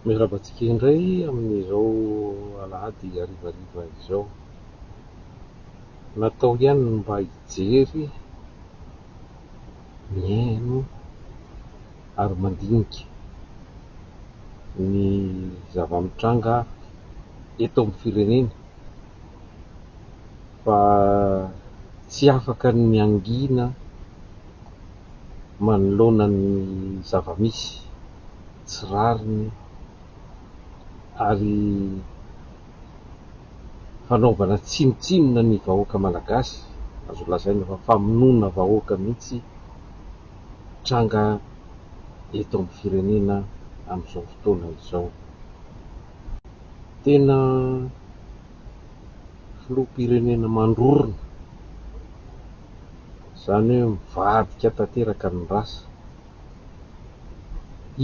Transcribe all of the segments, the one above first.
Miarabantsika indray amin'izao alahady harivariva izao. Natao ihany mba hijery, mihaino ary mandinika ny zava-mitranga eto amin'ny firenena, fa tsy afaka ny miangina manoloana ny zava-misy tsy rariny ary fanaovana tsinotsinona ny vahoaka malagasy. Azo lazaina fa famonoana vahoaka mihitsy tranga eto amin'ny firenena amin'izao fotoana izao. Tena filoham-pirenena mandrorona, izany hoe mivadika tanteraka ny rasa.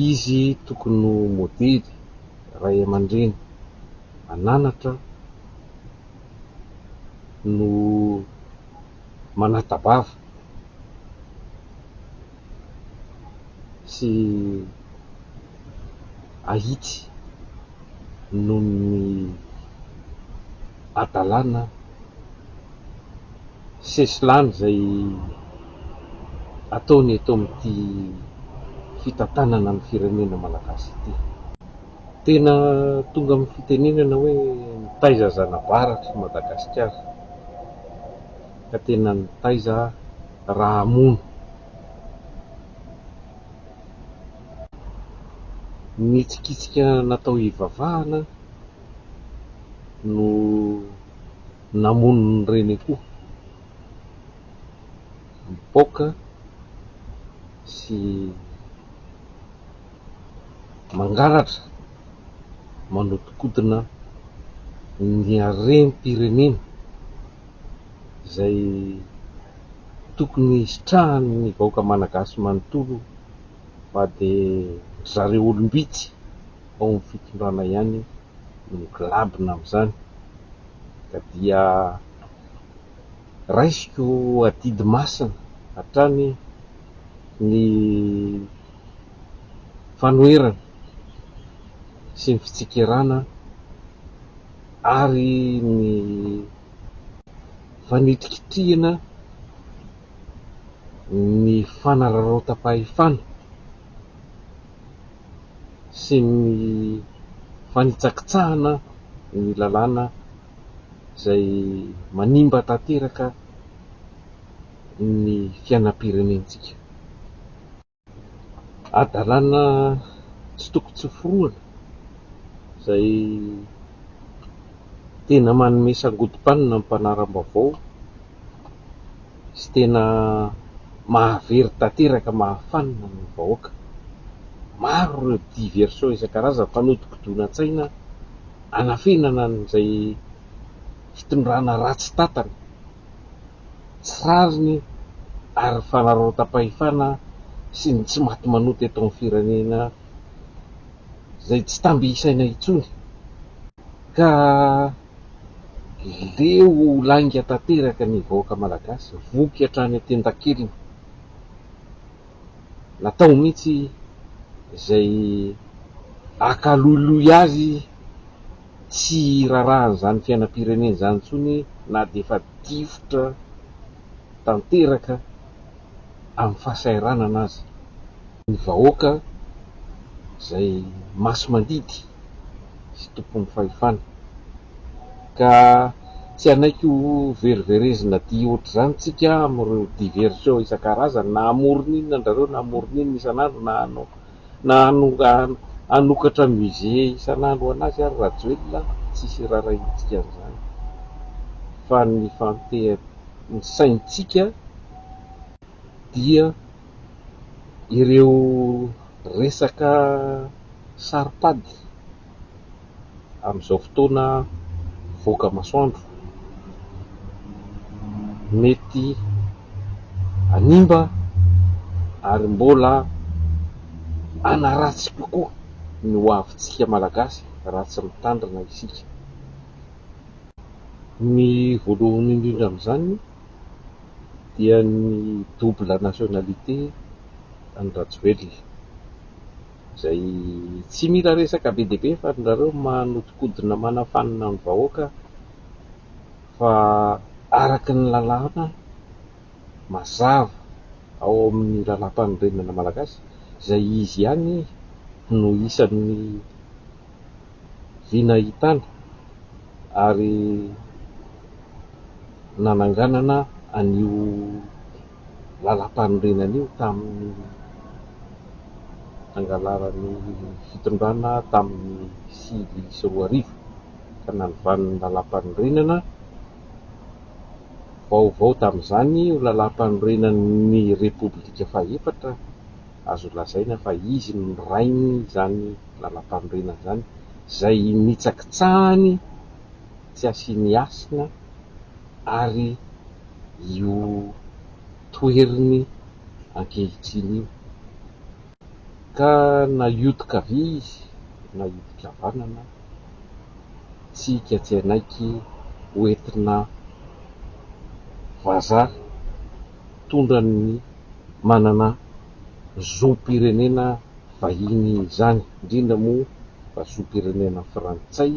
Izy tokony ho modely, ray aman-dreny ananatra no manatabava sy ahitsy noho ny adalana sesilany izay ataony eto amin'ity fitantanana ny firenena malagasy ity. Tena tonga amin'ny fitenenana hoe nitaiza zanabaratra i Madagasikara, ka tena nitaiza raha mono. Nitsikitsika natao hivavahana no namono ny reny koa, mipoaka sy mangalatra manodikodina ny harem-pirenena izay tokony sitrahany vahoaka malagasy manontolo, fa dia zareo olombitsy ao amin'ny fitondrana ihany no kilabina amin'izany. Ka dia raisiko adidy masina hatrany ny fanoherana sy ny fitsikirana ary ny fanitrikitrihana ny fanararaotam-pahefana sy ny fanitsakitsahana ny lalàna izay manimba tanteraka ny fiainam-pirenentsika. Adalàna tsy tokony tsy forohana izay tena manome sangodim-panina ny mpanaram-baovao sy tena mahavery tanteraka, mahafanina ny vahoaka. Maro ireo diversion isan-karazany fanodikodona-tsaina anafenana an'izay fitondrana ratsy tatana, tsy rariny ary fanararaotam-pahefana sy ny tsy maty manoty eto amin'ny firenena izay tsy tamby isaina intsony. Ka leo lainga tanteraka ny vahoaka malagasy, voky hatrany an-tendan-keliny. Natao mihitsy izay akalohalohy azy tsy rarahan'izany fiainam-pirenena izany intsony, na dia efa difotra tanteraka amin'ny fahasahiranana azy. Ny vahoaka izay maso mandidy sy tompon'ny fahefana, ka tsy hanaiky ho veriverezina dia ohatr'izany tsika amin'ireo diversion isan-karazany, na hamorona inona andrareo, na hamorona inona isan'andro, na hanokatra musée isan'andro an'azy ary rajoelina, tsisy rarahintsika an'izany. Fa ny saintsika dia ireo resaka saripady amin'izao fotoana voaka masoandro mety hanimba ary mbola hanaratsy kokoa ny hoavintsika malagasy raha tsy mitandrina isika. Ny voalohany indrindra amin'izany dia ny double nationalité any Rajoelina. izay tsy mila resaka be dia be fa nareo manodikodina manafanina ny vahoaka fa araky ny lalàna mazava ao amin'ny lalam-panorenana malagasy izay izy ihany no isan'ny vinahitana ary nananganana an'io lalam-panorenana io tamin'ny angalaran'ny fitondrana tamin'ny 2010 ka nanovan'ny lalam-panorenana vaovao tamin'izany io lalam-panorenan'ny repoblika fahefatra azo lazaina fa izy no rainy izany lalam-panorenana izany izay nitsakitsahany tsy asiany asina ary io toeriny ankehitriny io ka nahodika avy izy nahodika havanana tsika tsy anaiky hoentina vazaha tondrany manana zoom-pirenena vahiny izany, indrindra moa fa zoom-pirenena frantsay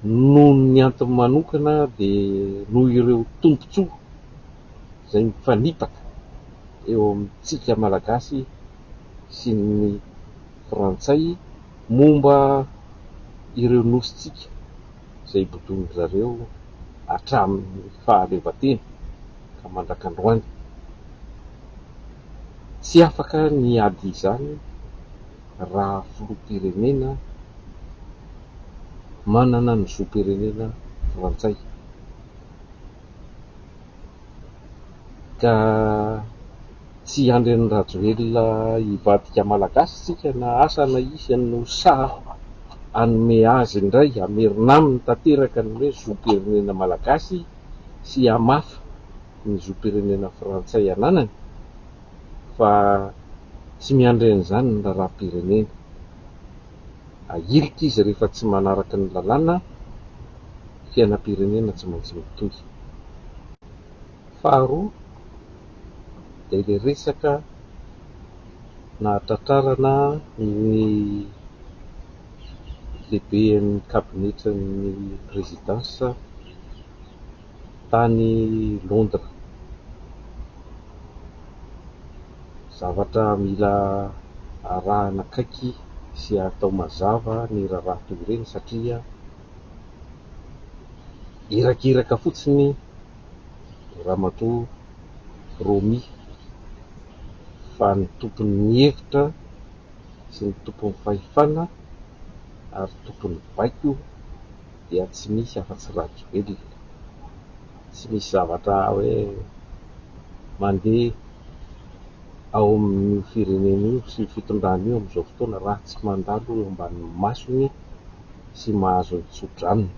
noho ny antony manokana dia noho ireo tombontsoa izay mifanipaka eo amintsika malagasy sy ny frantsay momba ireo nositsika izay bodony zareo hatramin'ny fahaleovantena ka mandrakandroany tsy afaka niady izany raha filoham-pirenena manana ny zoom-pirenena frantsay ka tsy andreny rajoelona hivadika malagasy tsika na asa na isy no saha anome azy indray amerina aminy tanteraka ny hoe zoom-pirenena malagasy sy hamafa ny zoom-pirenena frantsay ananany fa tsy miandren'izany ny raharaham-pirenena ahirika izy rehefa tsy manaraka ny lalàna fiainam-pirenena tsy maintsy mitohy. Faharoa dia ilay resaka nahatratrarana ny lehiben'ny kabinetrin'ny présidence tany Londres, zavatra mila arahana akaiky sy atao mazava ny raharaha toy ireny satria irakiraka fotsiny ramatoa Romy fa ny tompon'ny hevitra sy ny tompon'ny fahefana ary tompon'ny baiko dia tsy misy afa-tsy rajoelona, tsy misy zavatra hoe mandeha ao amin'ny firenena io sy fitondrana io amin'izao fotoana raha tsy mandalo eo ambanin'ny masony sy mahazo ny tso-dranony.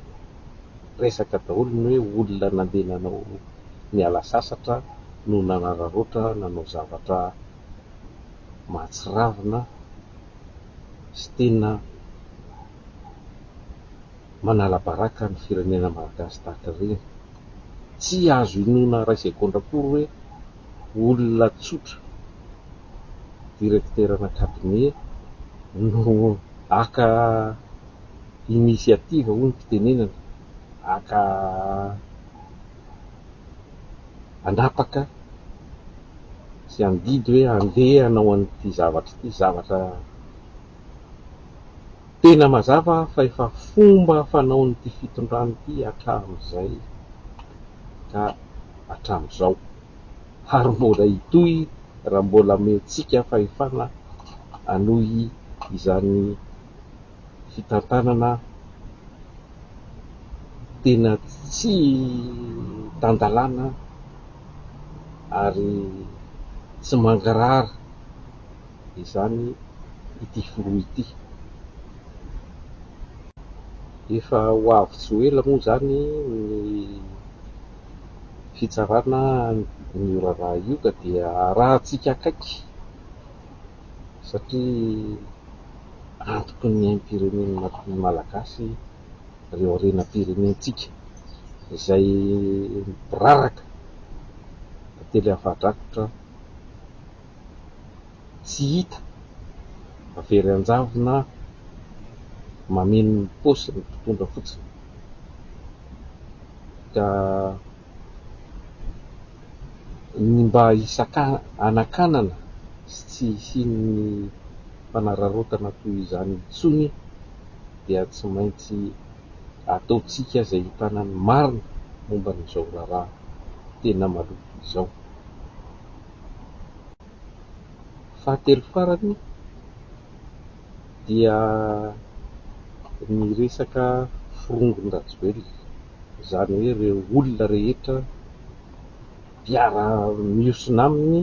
Resaka daholo ny hoe olona nandeha nanao niala sasatra no nanararoatra nanao zavatra mahatsiravina sy tena manala-baraka ny firenena malagasy tahaka ireny. Tsy azo inoana ray segondram-pory hoe olona tsotra direkterana kabinet no aka inisiativa hoy ny fitenenana aka anapaka sy andidy hoe andeha hanao an'ity zavatra ity, zavatra tena mazava fa efa fomba fanaon'ity fitondrana ity hatramin'izay ka hatramin'izao ary mbola hitohy raha mbola mentsika fahefana hanohy izany fitantanana tena tsy tandalana ary tsy mangarara izany ity filoha ity. Efa ho avy tsy ho ela moa izany ny fitsarana ny raharaha io ka dia arahantsika akaiky satria antoky ny aim-pirenena malagasy ireo harenam-pirenentsika izay miraraka tantely hafahdrakotra tsy hita mavery anjavo na mameno ny paosy ny mpitondra fotsiny. Ka ny mba anakanana sy tsy hisian'ny mpanararaotana toy izany intsony dia tsy maintsy ataotsika izay hitana ny marina momba n'izao raharaha tena maloto izao. Fahatelo farany dia ny resaka firongon-dajoely, izany hoe ireo olona rehetra mpiara-miosina aminy,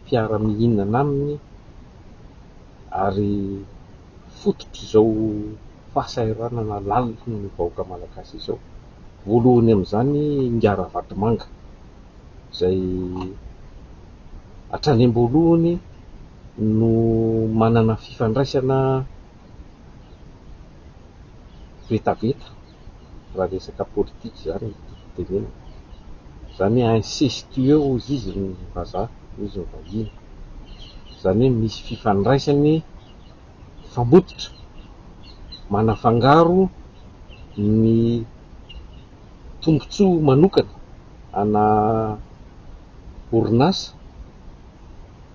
mpiara-mihinana aminy, ary fototry izao fahasahiranana laliny ny vahoaka malagasy izao. Voalohany amin'izany Ngara Vatomanga, izay hatrany am-boalohany no manana fifandraisana betabeta raha resaka politika izany tenena. Izany hoe incestueux izy ny vazaha, izy ny vahiny. Izany hoe misy fifandraisany fambototra manafangaro ny tombontsoa manokana ana orinasa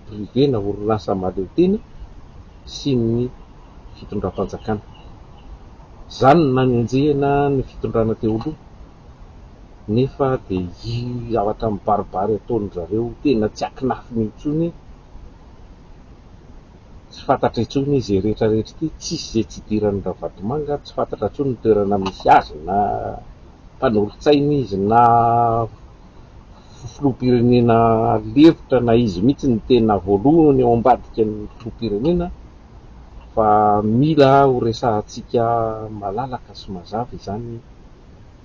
privé na orinasa mahaleo-tena sy ny fitondram-panjakana. Izany nanenjehana ny fitondrana teo aloha, nefa dia zavatra mibaribary ataon'ny zareo tena tsy akinafiny intsony, tsy fantatra intsony izay rehetra rehetra ity, tsisy izay tsy idiran'ny Vatomanga, tsy fantatra intsony ny toerana misy azy, na mpanorotsaina izy na filoham-pirenena lefitra, na izy mihitsy ny tena voalohany ao ambadika ny filoham-pirenena, fa mila ho resahantsika malalaka sy mazava izany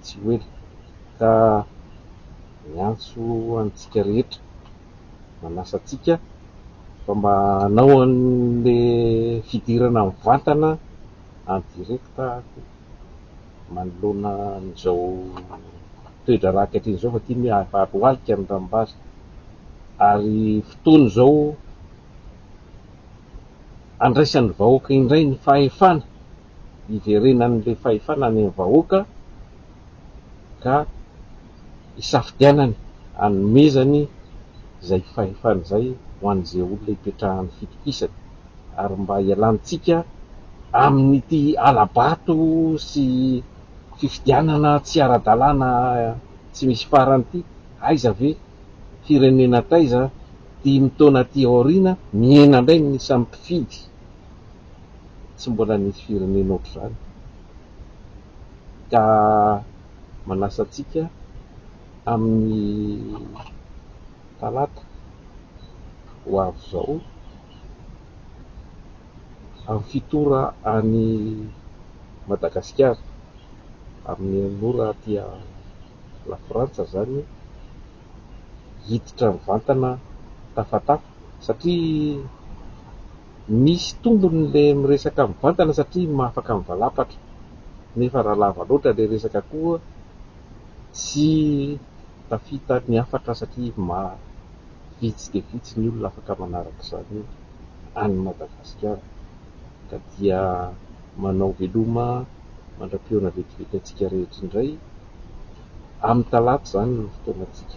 tsy hoe. Ka miantso antsika rehetra, manasa antsika fa manao an'le fidirana mivantana en directa manoloana an'izao toetra raha ankehitriny izao, fa tiany hoe aroalika ny ranom-bazy. Ary fotoana izao andraisan'ny vahoaka indray ny fahefana, iverenan'le fahefana any amin'ny vahoaka, ka isafidianany hanomezany izay fahefana izay ho an'izay olona hipetrahany fitokisany, ary mba hialantsika amin'ity alabato sy fifidianana tsy ara-dalàna tsy misy farany ity. Aiza ve firenena taiza dimy taona aty aoriana mihena indray ny isan'ny mpifidy, tsy mbola nisy firenena ohatr'izany. Ka manasa antsika amin'ny talata ho avy izao amin'ny fitora any Madagasikara, amin'ny anora aty la Frantsa izany, hiditra mivantana tafatafa, satria misy tombony le miresaka mivantana satria mahafaka mivalapatra, nefa raha lava loatra le resaka koa tsy tafita ny hafatra, satria vitsy dia vitsy ny olona afaka manaraka izany any Madagasikara. Ka dia manao veloma mandram-peona vetivety antsika rehetra indray amin'ny talata izany ny fotoanantsika.